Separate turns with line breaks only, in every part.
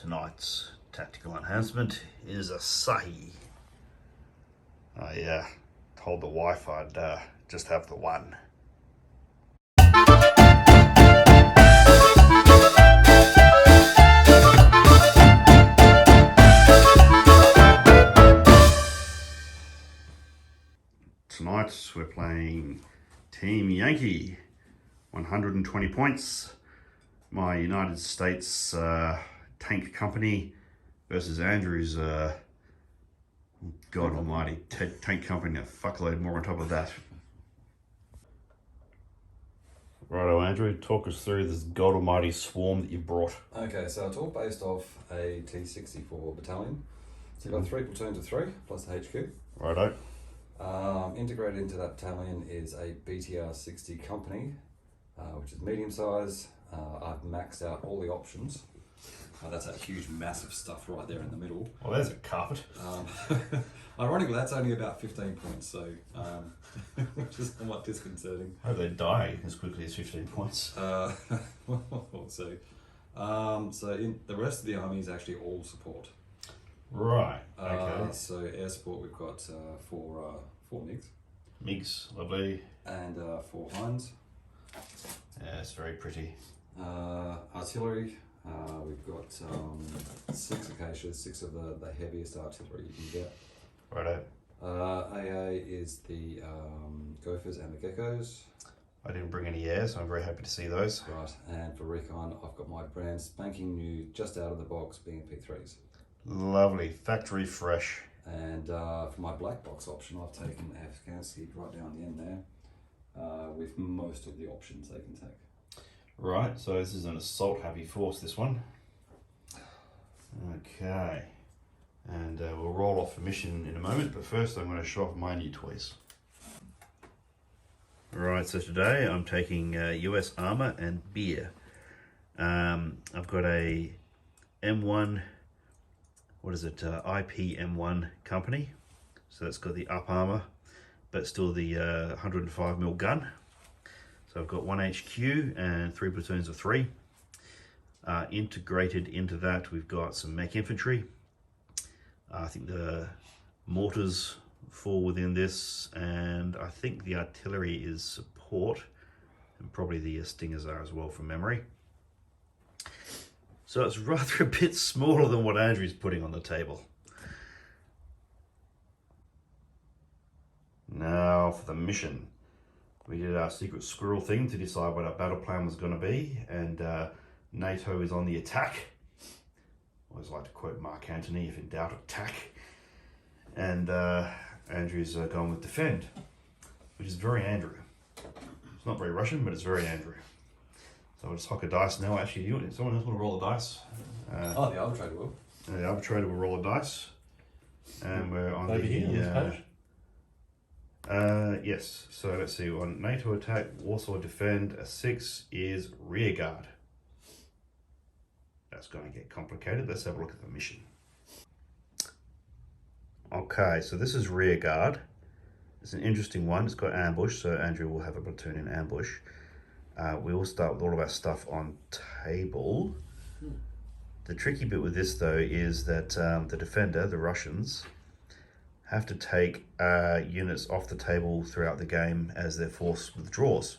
Tonight's tactical enhancement is a Sahi. I told the wife I'd just have the one. Tonight we're playing Team Yankee, 120 points. My United States Tank Company versus Andrew's God almighty tank company, a fuckload more on top of that. Righto, Andrew, talk us through this God almighty swarm that you brought.
Okay, so it's all based off a T-64 battalion. So you've got 3 platoons of 3 plus the HQ.
Righto.
Integrated into that battalion is a BTR-60 company, which is medium size. I've maxed out all the options. That's that huge, massive stuff right there in the middle.
Well, there's a carpet.
Ironically, that's only about 15 points, so which is somewhat disconcerting.
I hope they die as quickly as 15 points.
We'll see. So in the rest of the army is actually all support.
Right. Okay.
So air support, we've got four MiGs.
MiGs, lovely.
And 4 Hinds.
Yeah, it's very pretty.
Artillery, we've got 6 Acacias, 6 of the heaviest artillery you can get.
Righto.
AA is the Gophers and the Geckos.
I didn't bring any air, so I'm very happy to see those.
Right, and for recon, I've got my brand spanking new, just out of the box, BMP3s.
Lovely, factory fresh.
And for my black box option, I've taken Afghanistan right down the end there, with most of the options they can take.
Right, so this is an assault heavy force, this one. Okay, and we'll roll off a mission in a moment, but first I'm going to show off my new toys. Right, so today I'm taking US armor and beer. I've got a M1, what is it, IP M1 company. So it's got the up armor, but still the 105mm gun. So I've got 1 HQ and 3 platoons of 3. Integrated into that, we've got some mech infantry. I think the mortars fall within this, and I think the artillery is support, and probably the stingers are as well from memory. So it's rather a bit smaller than what Andrew's putting on the table. Now for the mission. We did our secret squirrel thing to decide what our battle plan was going to be, and NATO is on the attack. I always like to quote Mark Antony, if in doubt, attack. And Andrew's gone with defend, which is very Andrew. It's not very Russian, but it's very Andrew. So I'll just hock a dice now. Actually, someone else want to roll a dice?
The arbitrator will.
The arbitrator will roll a dice. And we're on
Over
the...
here on this page?
Yes, so let's see, on NATO attack, Warsaw defend, a 6 is rear guard. That's going to get complicated. Let's have a look at the mission. Okay, so this is rear guard. It's an interesting one. It's got ambush, so Andrew will have a platoon in ambush. We will start with all of our stuff on table. The tricky bit with this though is that the defender, the Russians, have to take units off the table throughout the game as their force withdraws.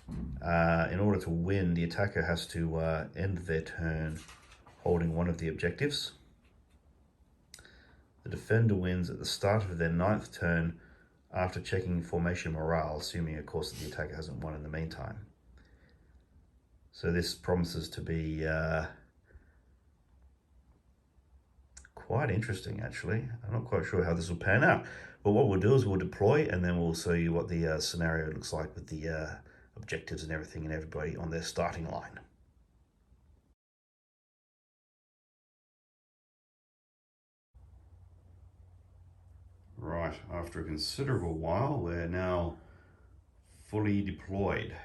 In order to win, the attacker has to end their turn holding one of the objectives. The defender wins at the start of their 9th turn after checking formation morale, assuming of course that the attacker hasn't won in the meantime. So this promises to be quite interesting, actually. I'm not quite sure how this will pan out, but what we'll do is we'll deploy, and then we'll show you what the scenario looks like with the objectives and everything, and everybody on their starting line. Right, after a considerable while, we're now fully deployed.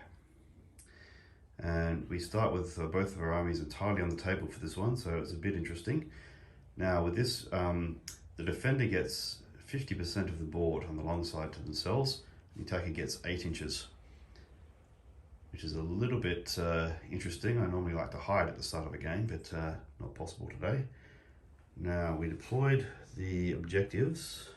And we start with both of our armies entirely on the table for this one, so it's a bit interesting. Now with this, the defender gets 50% of the board on the long side to themselves, the attacker gets 8 inches. which is a little bit interesting. I normally like to hide at the start of a game, but not possible today. Now we deployed the objectives.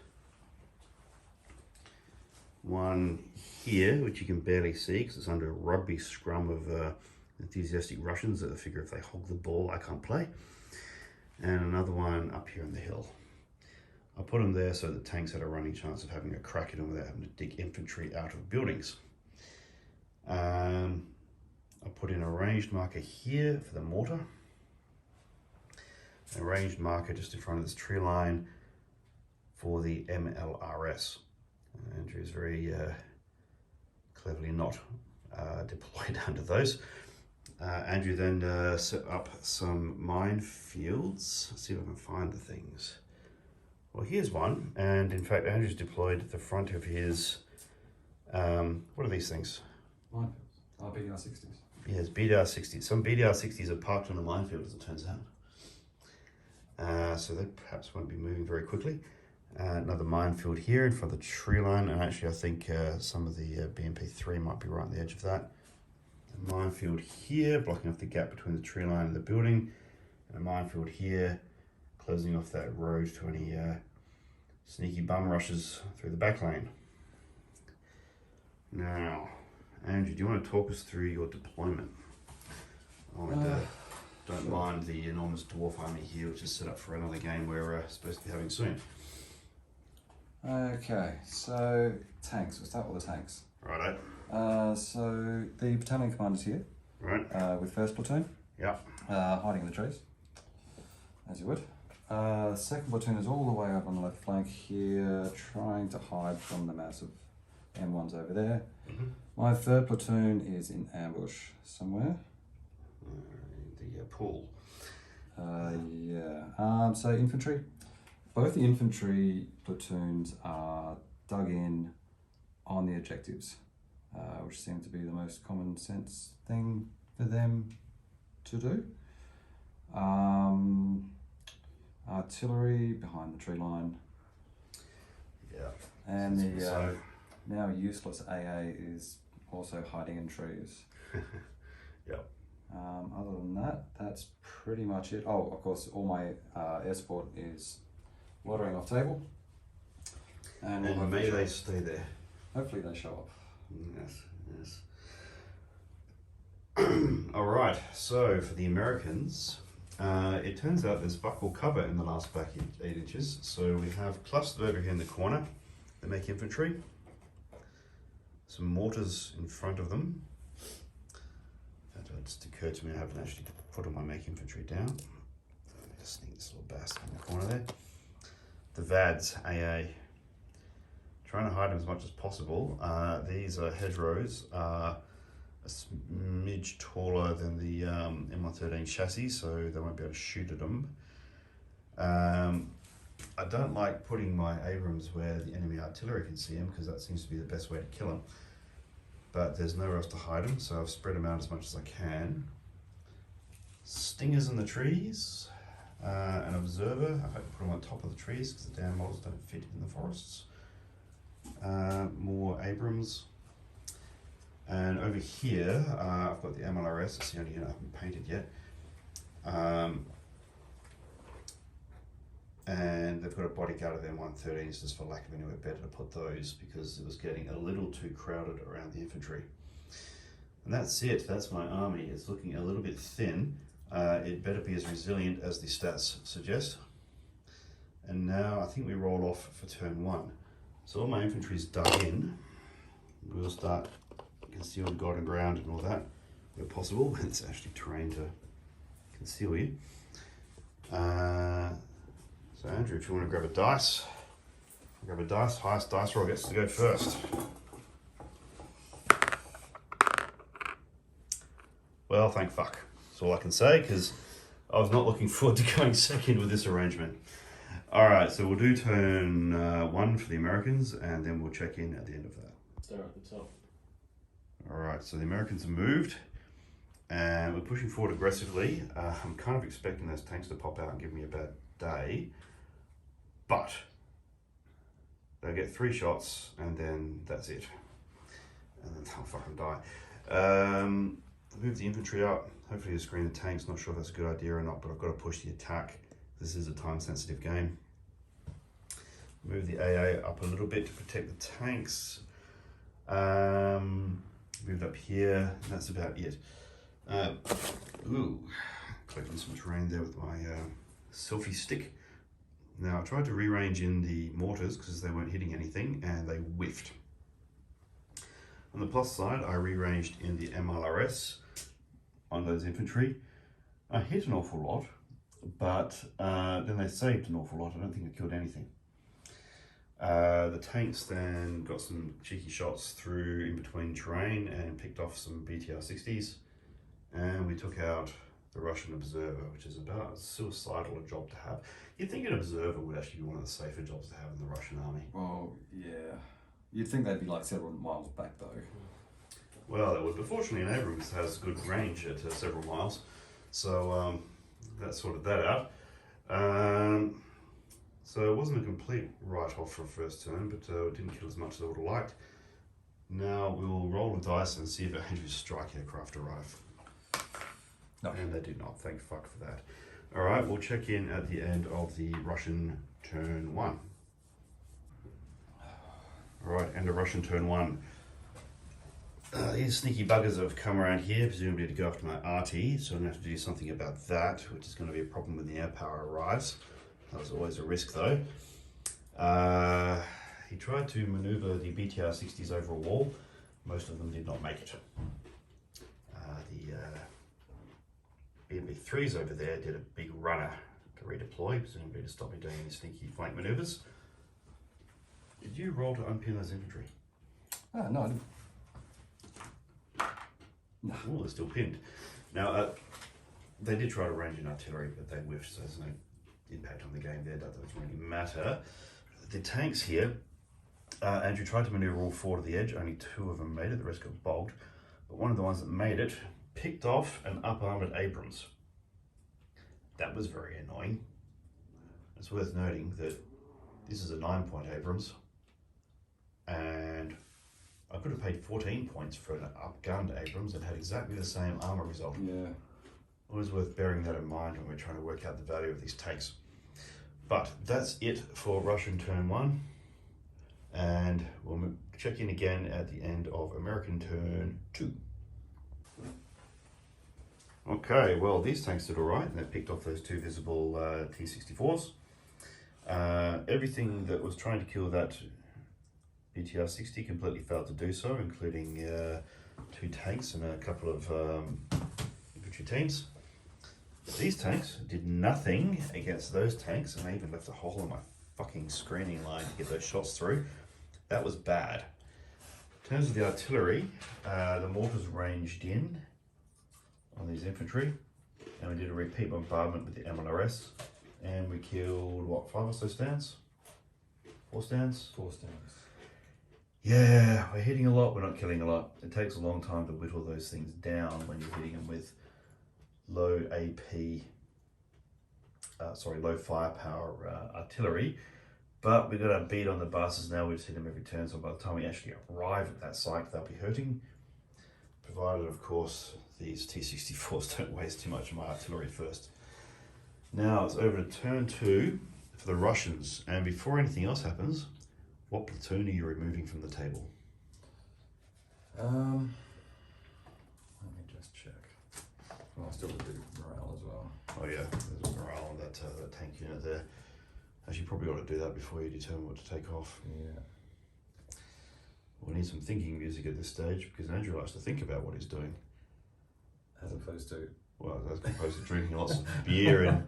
One here, which you can barely see because it's under a rugby scrum of enthusiastic Russians that figure if they hog the ball, I can't play. And another one up here on the hill. I put them there so that tanks had a running chance of having a crack at them without having to dig infantry out of buildings. I put in a ranged marker here for the mortar. A ranged marker just in front of this tree line for the MLRS. Andrew is very cleverly not deployed under those. Andrew then set up some minefields. Let's see if I can find the things. Well, here's one, and in fact Andrew's deployed at the front of his, what are these things?
Minefields. BDR-60s.
Yes, BDR-60s. Some BDR-60s are parked on a minefield, as it turns out. So they perhaps won't be moving very quickly. Another minefield here in front of the tree line, and actually I think some of the BMP-3 might be right on the edge of that. A minefield here, blocking off the gap between the tree line and the building, and a minefield here, closing off that road to any sneaky bum rushes through the back lane. Now, Andrew, do you want to talk us through your deployment? Don't mind the enormous dwarf army here, which is set up for another game we're supposed to be having soon.
Okay, so tanks. We'll start with the tanks.
Righto.
So the battalion commander's here.
Right.
With first platoon.
Yeah.
Hiding in the trees, as you would. Second platoon is all the way up on the left flank here, trying to hide from the massive M1s over there.
Mm-hmm.
My third platoon is in ambush somewhere.
The pool.
Yeah. So infantry. Both the infantry platoons are dug in on the objectives, which seems to be the most common sense thing for them to do. Artillery behind the tree line.
Yeah.
And the now useless AA is also hiding in trees.
Yep.
Other than that, that's pretty much it. Oh, of course, all my air support is watering off table.
And may they stay there.
Hopefully they show up.
Yes, yes. All right, so for the Americans, it turns out there's buckle cover in the last back 8 inches. So we have clustered over here in the corner, they make infantry. Some mortars in front of them. That just occurred to me, I haven't actually put all my make infantry down. Let me just sneak this little bastard in the corner there. The VADs, AA. Trying to hide them as much as possible. These hedgerows are a smidge taller than the M113 chassis, so they won't be able to shoot at them. I don't like putting my Abrams where the enemy artillery can see them, because that seems to be the best way to kill them. But there's nowhere else to hide them, so I've spread them out as much as I can. Stingers in the trees. An observer. I've had to put them on top of the trees because the damn models don't fit in the forests. More Abrams. And over here, I've got the MLRS. It's the only unit I haven't painted yet. And they've got a bodyguard of the M113s just for lack of anywhere better to put those, because it was getting a little too crowded around the infantry. And that's it. That's my army. It's looking a little bit thin. It better be as resilient as the stats suggest. And now I think we roll off for turn 1. So all my infantry is dug in. We'll start concealed guarding ground and all that where possible. It's actually terrain to conceal you. So Andrew, if you want to grab a dice, highest dice roll gets to go first. Well, thank fuck. That's all I can say, because I was not looking forward to going second with this arrangement. All right, so we'll do turn 1 for the Americans, and then we'll check in at the end of that.
They're at the top.
All right, so the Americans have moved, and we're pushing forward aggressively. I'm kind of expecting those tanks to pop out and give me a bad day, but they'll get 3 shots, and then that's it. And then they'll fucking die. Move the infantry up. Hopefully you screen the tanks. Not sure if that's a good idea or not, but I've got to push the attack. This is a time-sensitive game. Move the AA up a little bit to protect the tanks. Moved up here. That's about it. Collecting some terrain there with my selfie stick. Now I tried to rearrange in the mortars because they weren't hitting anything and they whiffed. On the plus side, I rearranged in the MLRS on those infantry. I hit an awful lot, but then they saved an awful lot. I don't think I killed anything. The tanks then got some cheeky shots through in between terrain and picked off some BTR 60s. And we took out the Russian observer, which is about as suicidal a job to have. You'd think an observer would actually be one of the safer jobs to have in the Russian army.
Well, yeah. You'd think they'd be like several miles back though.
Well, it would, but fortunately in Abrams has good range at several miles. So that sorted that out. So it wasn't a complete write-off for a first turn, but it didn't kill as much as I would have liked. Now we'll roll the dice and see if Andrew's strike aircraft arrive.
No.
And they did not, thank fuck for that. Alright, we'll check in at the end of the Russian turn 1. Alright, end of Russian turn 1. These sneaky buggers have come around here, presumably to go after my RT, so I'm going to have to do something about that, which is going to be a problem when the air power arrives. That was always a risk though. He tried to maneuver the BTR 60s over a wall. Most of them did not make it. The BMB 3s over there did a big runner to redeploy, presumably to stop me doing any sneaky flank maneuvers. Did you roll to unpin those infantry?
No, I didn't.
No. Oh, they're still pinned. Now, they did try to range in artillery, but they whiffed, so there's no impact on the game there. That doesn't really matter. The tanks here, Andrew tried to maneuver all 4 to the edge. Only 2 of them made it. The rest got bogged. But one of the ones that made it picked off an up-armoured Abrams. That was very annoying. It's worth noting that this is a 9-point Abrams, and I could have paid 14 points for an up-gunned Abrams and had exactly the same armour result.
Yeah.
Always worth bearing that in mind when we're trying to work out the value of these tanks. But that's it for Russian turn 1, and we'll check in again at the end of American turn 2. Okay, well these tanks did alright. They picked off those 2 visible T-64s. Everything that was trying to kill that BTR 60 completely failed to do so, including 2 tanks and a couple of infantry teams. These tanks did nothing against those tanks, and I even left a hole in my fucking screening line to get those shots through. That was bad. In terms of the artillery, the mortars ranged in on these infantry, and we did a repeat bombardment with the MLRS, and we killed, what, 5 or so stands? 4 stands?
4 stands.
Yeah, we're hitting a lot, we're not killing a lot. It takes a long time to whittle those things down when you're hitting them with low firepower artillery. But we've got a beat on the buses now. We just hit them every turn, so by the time we actually arrive at that site, they'll be hurting. Provided, of course, these T-64s don't waste too much of my artillery first. Now it's over to turn 2 for the Russians, and before anything else happens, what platoon are you removing from the table?
Let me just check. Well, I still would do morale as well.
Oh yeah, there's a morale on that tank unit there. Actually, probably ought to do that before you determine what to take off.
Yeah.
We'll need some thinking music at this stage, because Andrew likes to think about what he's doing.
As opposed to?
Well, as opposed to drinking lots of beer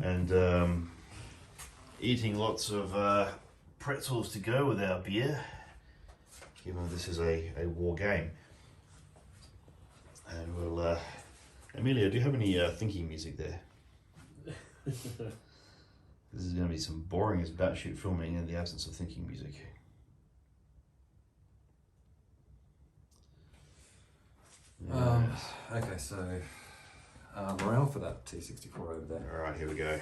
and eating lots of pretzels to go with our beer, given this is a war game. And we'll, Amelia, do you have any thinking music there? This is going to be some boring as batshit filming in the absence of thinking music.
Okay, so morale for that T-64 over there.
All right, here we go.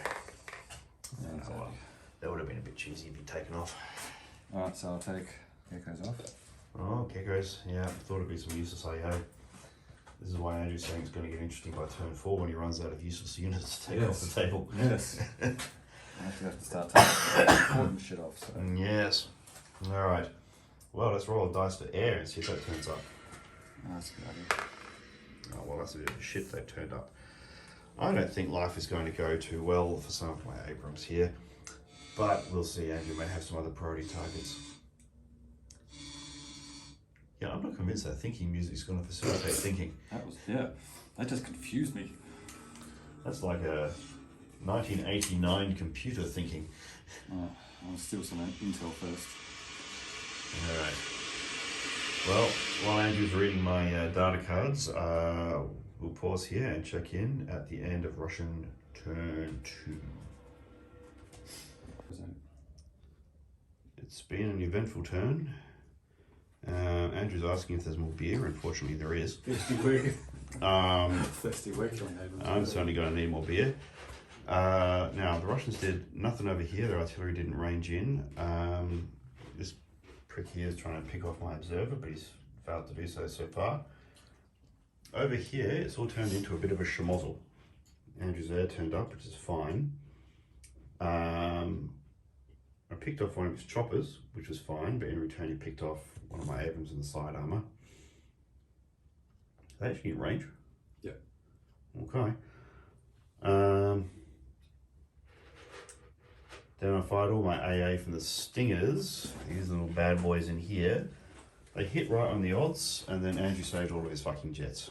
And,
Oh, well, that would have been a bit cheesy if you'd taken off.
Alright, so I'll take Echoes off.
Oh, Geckos. Yeah, thought it'd be some useless IO. This is why Andrew's saying it's going to get interesting by turn 4 when he runs out of useless units to take off the table.
Yes. I actually have to start taking important shit off. So.
Yes. All right. Well, let's roll a dice for air and see if that turns up.
Oh, that's a good idea.
Oh, well, that's a bit of shit they turned up. I don't think life is going to go too well for some of my Abrams here, but we'll see. Andrew may have some other priority targets. Yeah, I'm not convinced that thinking music is going to facilitate thinking.
That just confused me.
That's like a 1989 computer thinking.
I'll steal some intel first.
All right. Well, while Andrew's reading my data cards, we'll pause here and check in at the end of Russian turn 2. It's been an eventful turn. Andrew's asking if there's more beer. Unfortunately, there is.
Thirsty week.
Thirsty week. I'm certainly going to need more beer. Now, the Russians did nothing over here. Their artillery didn't range in. This prick here is trying to pick off my observer, but he's failed to do so far. Over here, it's all turned into a bit of a schmozzle. Andrew's air turned up, which is fine. I picked off one of his choppers, which was fine, but in return he picked off one of my Abrams in the side armour. They actually in range?
Yeah.
Okay. Then I fired all my AA from the Stingers, these little bad boys in here. They hit right on the odds, and then Andrew saved all of his fucking jets.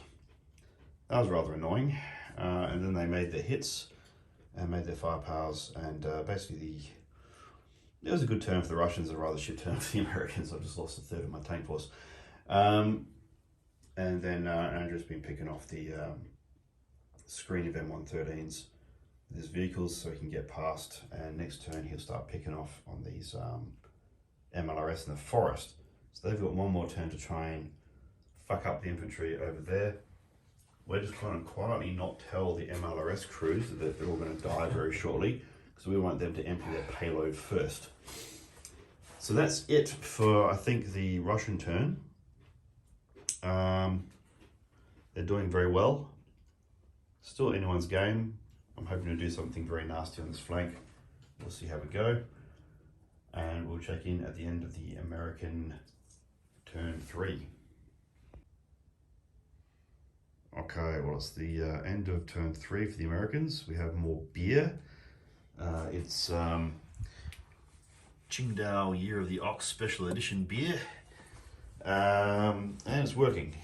That was rather annoying. And then they made their hits and made their firepowers, and basically it was a good turn for the Russians, a rather shit turn for the Americans. I just lost a third of my tank force. And then Andrew's been picking off the screen of M113s with his vehicles so he can get past, and next turn he'll start picking off on these MLRS in the forest. So they've got one more turn to try and fuck up the infantry over there. We're just trying to quietly not tell the MLRS crews that they're all going to die very shortly, because we want them to empty their payload first. So that's it for, I think, the Russian turn. They're doing very well. Still anyone's game. I'm hoping to do something very nasty on this flank. We'll see how we go. And we'll check in at the end of the American turn 3. Okay, well, it's the end of turn 3 for the Americans. We have more beer. It's Qingdao Year of the Ox Special Edition beer. And it's working.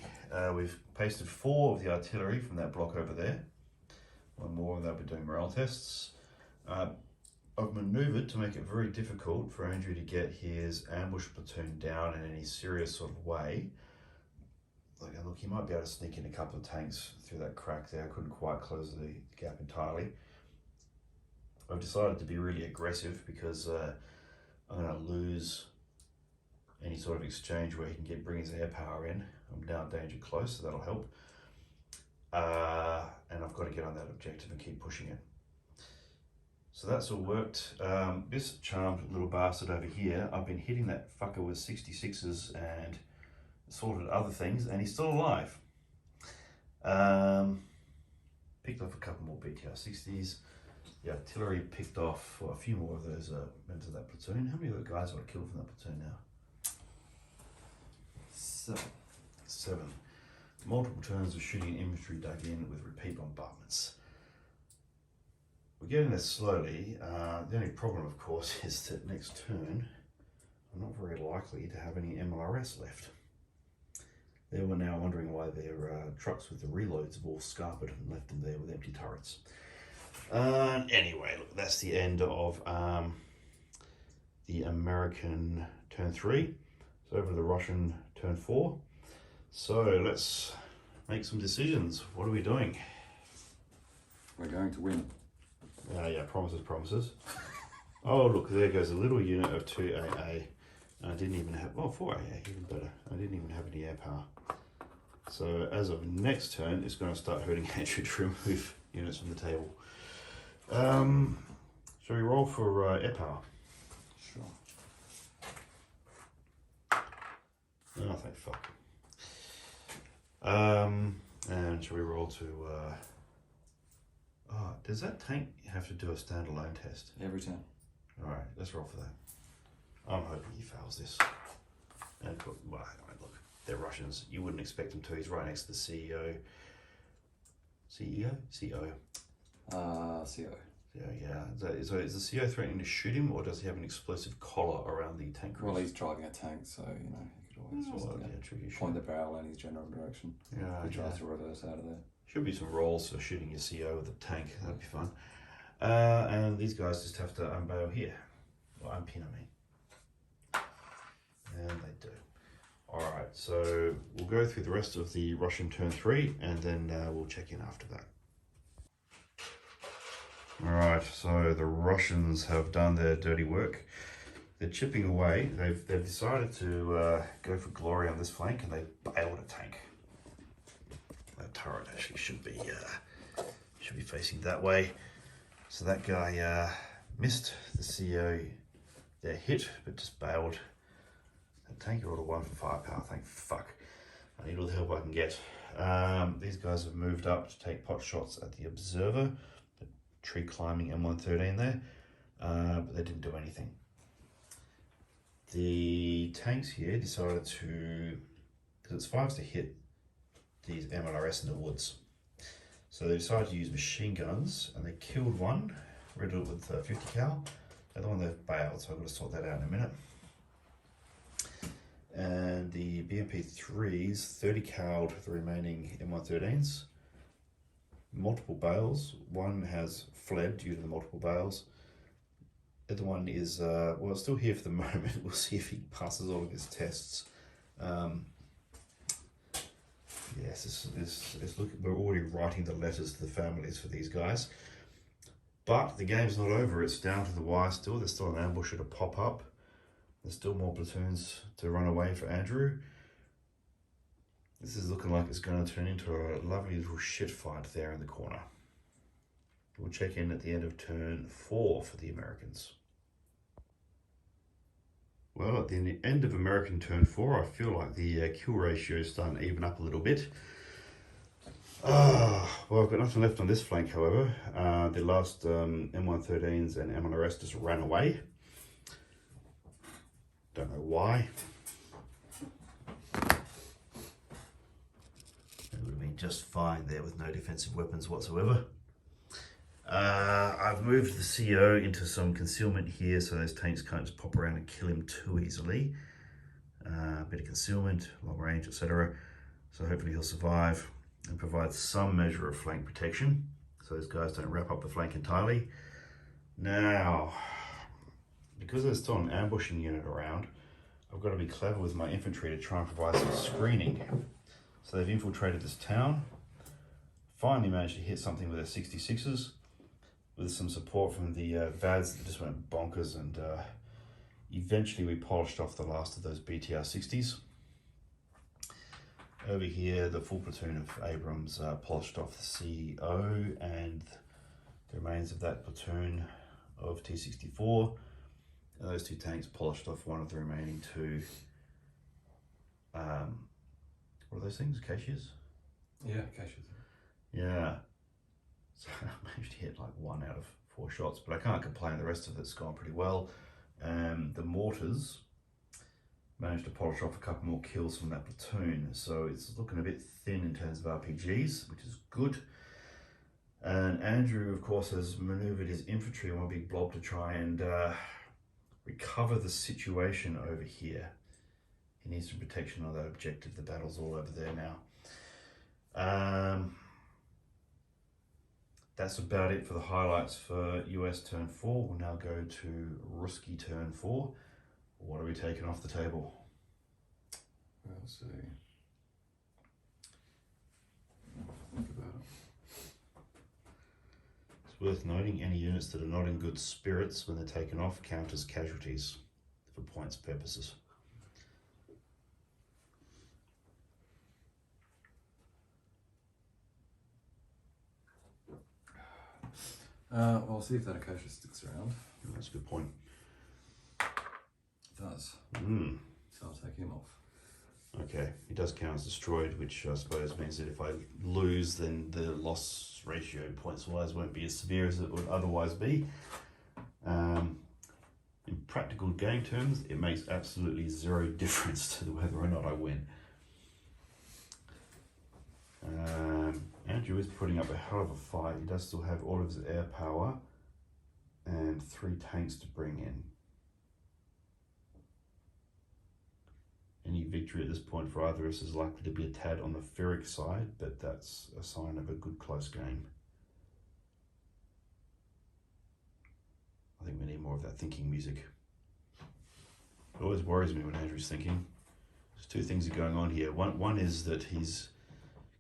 We've pasted 4 of the artillery from that block over there. One more, and they'll be doing morale tests. I've manoeuvred to make it very difficult for Andrew to get his ambush platoon down in any serious sort of way. Like, look, he might be able to sneak in a couple of tanks through that crack there. I couldn't quite close the gap entirely. I've decided to be really aggressive because I'm going to lose any sort of exchange where he can bring his air power in. I'm now danger close, so that'll help. And I've got to get on that objective and keep pushing it. So that's all worked. This charmed little bastard over here, I've been hitting that fucker with 66s and sorted other things, and he's still alive. Picked off a couple more BTR 60s. The artillery picked off a few more of those members of that platoon. How many other guys have I killed from that platoon now? 7. Multiple turns of shooting infantry dug in with repeat bombardments. We're getting there slowly. The only problem, of course, is that next turn I'm not very likely to have any MLRS left. They were now wondering why their trucks with the reloads have all scarpered and left them there with empty turrets. Anyway, look, that's the end of the American turn 3. It's over to the Russian turn 4. So let's make some decisions. What are we doing?
We're going to win.
Yeah, promises. Oh, look, there goes a little unit of 2 AA. And I didn't even have, 4 AA, even better. I didn't even have any air power. So as of next turn, it's going to start hurting Andrew to remove units from the table. Shall we roll for air power?
Sure.
Oh, thank fuck. And shall we roll to... Oh, does that tank have to do a standalone test?
Every turn.
Alright, let's roll for that. I'm hoping he fails this. And well, I mean, look, they're Russians. You wouldn't expect them to. He's right next to the CEO. CEO? CO.
CO.
Yeah. So is the CO threatening to shoot him, or does he have an explosive collar around the tank?
Well, he's driving a tank, so you know he could always just point the barrel in his general direction.
Yeah,
if he tries to reverse out of there.
Should be some rolls for shooting your CO with a tank. That'd be fun. And these guys just have to unbail here, or unpin, I mean. And they do. Alright, so we'll go through the rest of the Russian turn 3, and then we'll check in after that. Alright, so the Russians have done their dirty work. They're chipping away. They've decided to go for glory on this flank, and they bailed a tank. That turret actually should be facing that way. So that guy missed the CO. They're hit, but just bailed. That tank order 1 for firepower. Thank fuck. I need all the help I can get. These guys have moved up to take pot shots at the observer. Tree climbing M113 there, but they didn't do anything. The tanks here decided to, because it's 5s to hit these MLRS in the woods, so they decided to use machine guns, and they killed one, riddled with 50 cal. The other one they've bailed, so I've got to sort that out in a minute. And the BMP3s 30 cal'd the remaining M113s. Multiple bales. One has fled due to the multiple bales. The other one is, well, still here for the moment. We'll see if he passes all of his tests. Yes, look, we're already writing the letters to the families for these guys. But the game's not over. It's down to the wire still. There's still an ambusher to pop up. There's still more platoons to run away for Andrew. This is looking like it's going to turn into a lovely little shit fight there in the corner. We'll check in at the end of turn 4 for the Americans. Well, at the end of American turn 4, I feel like the kill ratio is starting to even up a little bit. Well, I've got nothing left on this flank, however. The last M113s and MLRS just ran away. Don't know why. Just fine there with no defensive weapons whatsoever. I've moved the CO into some concealment here so those tanks can't just pop around and kill him too easily. A bit of concealment, long range, etc. So hopefully he'll survive and provide some measure of flank protection so those guys don't wrap up the flank entirely. Now, because there's still an ambushing unit around, I've got to be clever with my infantry to try and provide some screening. So they've infiltrated this town, finally managed to hit something with their 66s, with some support from the VADs that just went bonkers, and eventually we polished off the last of those BTR 60s. Over here, the full platoon of Abrams polished off the CO and the remains of that platoon of T-64. And those two tanks polished off one of the remaining two. What are those things? Acacias?
Yeah, acacias.
Yeah. So I managed to hit like 1 out of 4 shots, but I can't complain. The rest of it's gone pretty well. The mortars managed to polish off a couple more kills from that platoon, so it's looking a bit thin in terms of RPGs, which is good. And Andrew, of course, has maneuvered his infantry in one big blob to try and recover the situation over here. He needs some protection on that objective. The battle's all over there now. That's about it for the highlights for US turn 4. We'll now go to Ruski turn 4. What are we taking off the table?
We'll see. Think about it.
It's worth noting any units that are not in good spirits when they're taken off count as casualties for points purposes.
I'll see if that acacia sticks around.
That's a good point.
It does. So I'll take him off.
Okay, it does count as destroyed, which I suppose means that if I lose, then the loss ratio points-wise won't be as severe as it would otherwise be. In practical game terms, it makes absolutely zero difference to whether or not I win. Andrew is putting up a hell of a fight. He does still have all of his air power and 3 tanks to bring in. Any victory at this point for either of us is likely to be a tad on the ferric side, but that's a sign of a good close game. I think we need more of that thinking music. It always worries me when Andrew's thinking. There's 2 things are going on here. One is that he's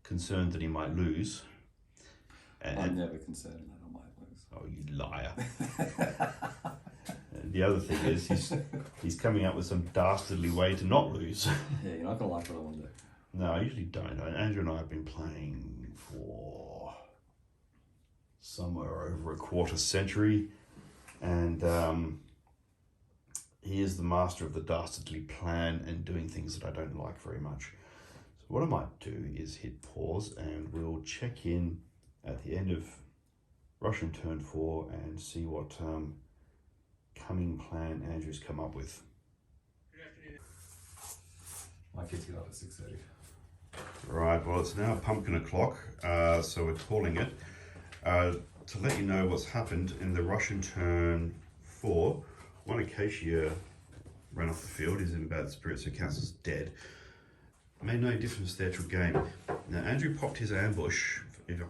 concerned that he might lose.
I'm never concerned that I might lose.
Oh, you liar. And the other thing is he's coming up with some dastardly way to not lose.
Yeah, you're not going to like what I want to do.
No, I usually don't. Andrew and I have been playing for somewhere over a quarter century, and he is the master of the dastardly plan and doing things that I don't like very much. So what I might do is hit pause, and we'll check in at the end of Russian turn 4 and see what cunning plan Andrew's come up with.
My kids get up at 6:30.
Right, well, it's now pumpkin o'clock, so we're calling it. To let you know what's happened in the Russian turn 4, one Acacia ran off the field. He's in bad spirits, so counts as dead. Made no difference there to game. Now, Andrew popped his ambush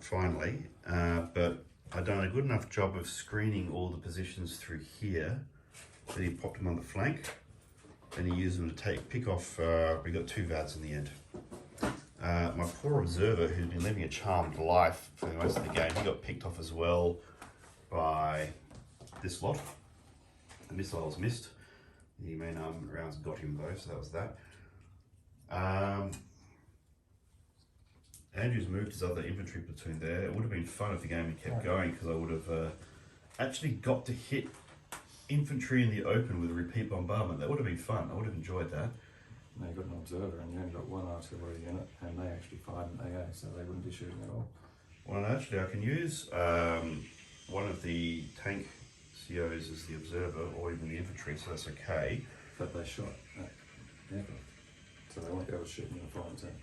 finally, but I'd done a good enough job of screening all the positions through here that he popped them on the flank, and he used them to pick off. We got 2 VADs in the end. My poor observer, who'd been living a charmed life for the most of the game, he got picked off as well by this lot. The missiles missed. The main armament rounds got him though, so that was that. Andrew's moved his other infantry platoon there. It would have been fun if the game had kept going, because I would have actually got to hit infantry in the open with a repeat bombardment. That would have been fun. I would have enjoyed that.
No, you got an observer and you only got 1 artillery unit, and they actually fired an AA, so they wouldn't be shooting at all.
Well, actually, I can use one of the tank COs as the observer, or even the infantry, so that's okay.
But they shot at aircraft, so they won't be able to shoot in the flying tank.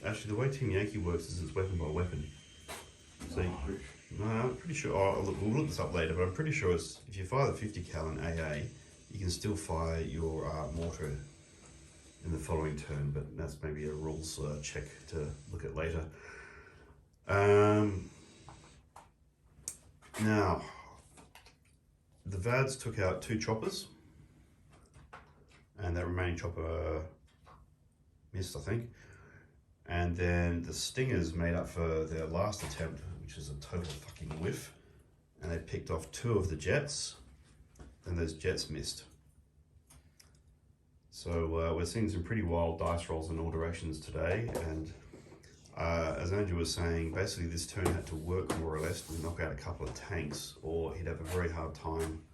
Actually, the way Team Yankee works is it's weapon by weapon. So, no, I'm pretty sure. We'll look this up later, but I'm pretty sure it's if you fire the 50 cal in AA, you can still fire your mortar in the following turn. But that's maybe a rules check to look at later. Now, the VADs took out 2 choppers, and that remaining chopper missed, I think. And then the Stingers made up for their last attempt, which is a total fucking whiff, and they picked off 2 of the jets, and those jets missed. So we're seeing some pretty wild dice rolls in all directions today, and as Andrew was saying, basically this turn had to work more or less to knock out a couple of tanks, or he'd have a very hard time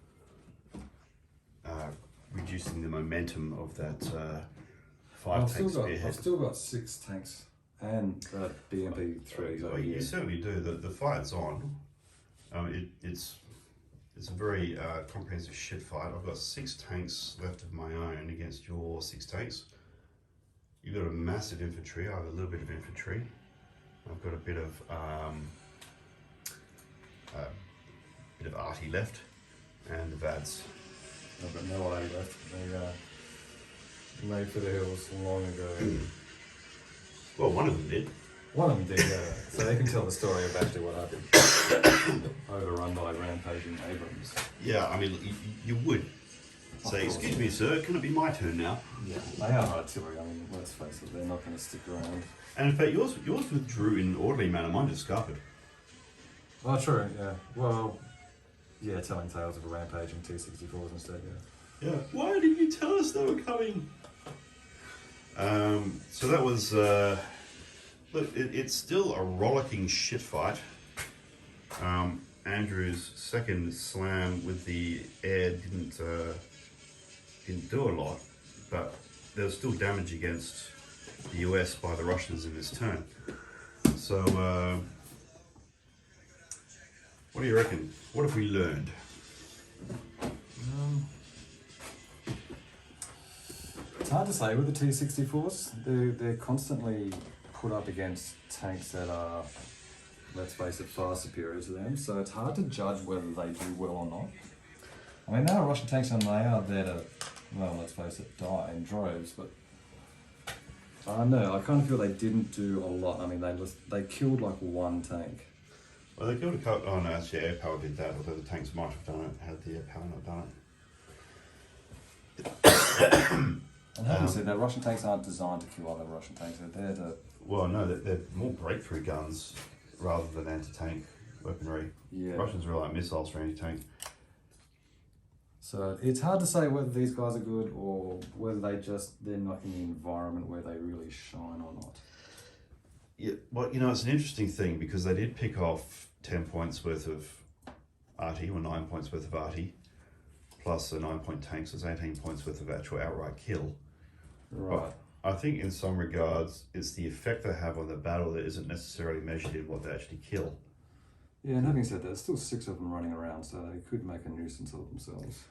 reducing the momentum of that 5 tank spearhead.
I've still got 6 tanks and BMP-3s over here.
You certainly do. The fight's on. It's a very comprehensive shit fight. I've got 6 tanks left of my own against your 6 tanks. You've got a massive infantry. I have a little bit of infantry. I've got a bit of arty left, and the VADs.
I've got no A left. They made for the hills long ago.
Well, one of them did.
One of them did, yeah. So they can tell the story of actually what happened. Overrun by rampaging Abrams.
Yeah, I mean, you would say, excuse me, sir, can it be my turn now?
Yeah, they are artillery. I mean, let's face it, they're not going to stick around.
And in fact, yours withdrew in an orderly manner. Mine just scarpered.
Oh, true, yeah. Well, yeah, telling tales of a rampaging T-64s instead, yeah.
Yeah. Why didn't you tell us they were coming? So that was, look, it's still a rollicking shit fight. Andrew's second slam with the air didn't do a lot, but there was still damage against the US by the Russians in this turn. So, what do you reckon? What have we learned?
It's hard to say with the T-64s. They're constantly put up against tanks that are, let's face it, far superior to them. So it's hard to judge whether they do well or not. I mean, they are Russian tanks and they are there to, well, let's face it, die in droves. But I don't know. I kind of feel they didn't do a lot. I mean, they killed like one tank.
Well, they killed a couple. Oh no, actually, air power did that. Although the tanks might have done it, had the air power not done it.
And having said that, Russian tanks aren't designed to kill other Russian tanks. They're there to.
Well, no, they're more breakthrough guns rather than anti-tank weaponry.
Yeah.
Russians are like missiles for anti-tank.
So it's hard to say whether these guys are good or whether they're not in the environment where they really shine or not.
Yeah, well, it's an interesting thing because they did pick off 10 points worth of arty, or 9 points worth of arty, plus a 9-point tank, so it's 18 points worth of actual outright kill.
Right.
But I think in some regards, it's the effect they have on the battle that isn't necessarily measured in what they actually kill.
Yeah, and having said that, there's still 6 of them running around, so they could make a nuisance of themselves.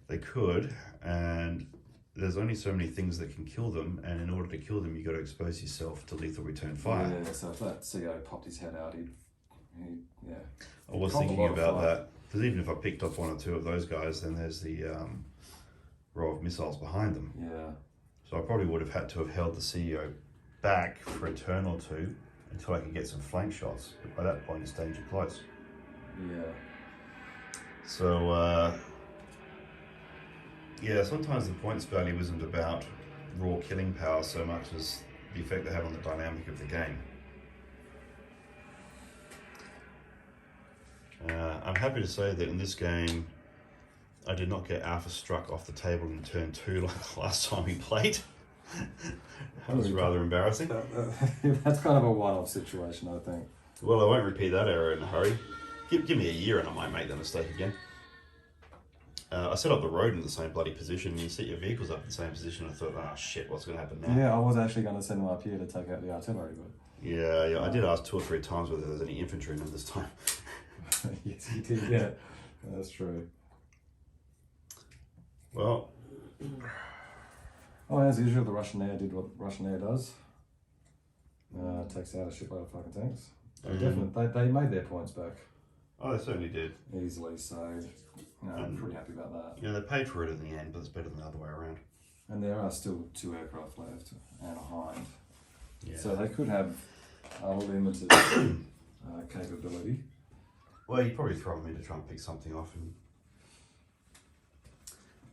They could, and there's only so many things that can kill them, and in order to kill them, you've got to expose yourself to lethal return fire.
Yeah, so if that CO popped his head out, he'd
I was thinking about that, because even if I picked off 1 or 2 of those guys, then there's the row of missiles behind them.
Yeah.
So I probably would have had to have held the CEO back for a turn or 2 until I could get some flank shots. But by that point, it's danger close.
Yeah.
So, sometimes the points value isn't about raw killing power so much as the effect they have on the dynamic of the game. I'm happy to say that in this game, I did not get alpha struck off the table in turn 2 like the last time we played. That was rather embarrassing.
That's kind of a one-off situation, I think.
Well, I won't repeat that error in a hurry. Give me a year and I might make that mistake again. I set up the road in the same bloody position, and you set your vehicles up in the same position. I thought, shit, what's going to happen now?
Yeah, I was actually going to send them up here to take out the artillery, but...
Yeah, I did ask 2 or 3 times whether there's any infantry in them this time.
Yes, you did, yeah. That's true.
Well...
Oh, as usual, the Russian Air did what Russian Air does. Takes out a shitload of fucking tanks. They made their points back.
Oh, they certainly did.
Easily, so... I'm pretty happy about that.
Yeah, they paid for it in the end, but it's better than the other way around.
And there are still 2 aircraft left and a hind.
Yeah.
So they could have a limited capability.
Well, you probably throw them in to try and pick something off. And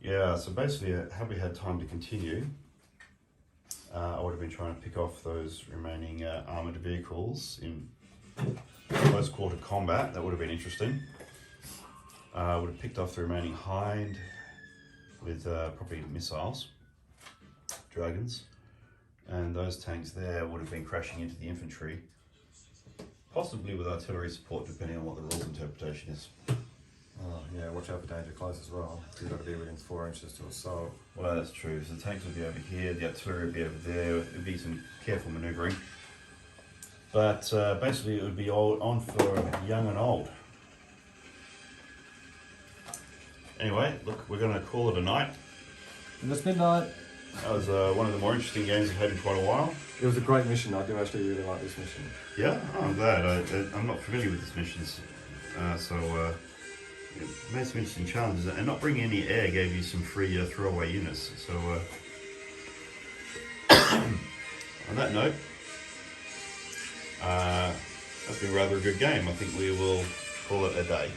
yeah, so basically, had we had time to continue, I would have been trying to pick off those remaining armoured vehicles in close quarter combat. That would have been interesting. I would have picked off the remaining hind with probably missiles, dragons, and those tanks there would have been crashing into the infantry, possibly with artillery support, depending on what the rules interpretation is.
Oh, yeah, watch out for danger close as well. You've got to be within 4 inches to assault.
Well, that's true. So the tanks would be over here, the artillery would be over there. It would be some careful manoeuvring. But basically, it would be all on for young and old. Anyway, look, we're going to call it a night.
And it's midnight.
That was one of the more interesting games I've had in quite a while.
It was a great mission. I do actually really like this mission.
Yeah, I'm glad. I'm not familiar with these missions, so it made some interesting challenges. And not bringing any air gave you some free throwaway units. So on that note, that's been rather a good game. I think we will call it a day.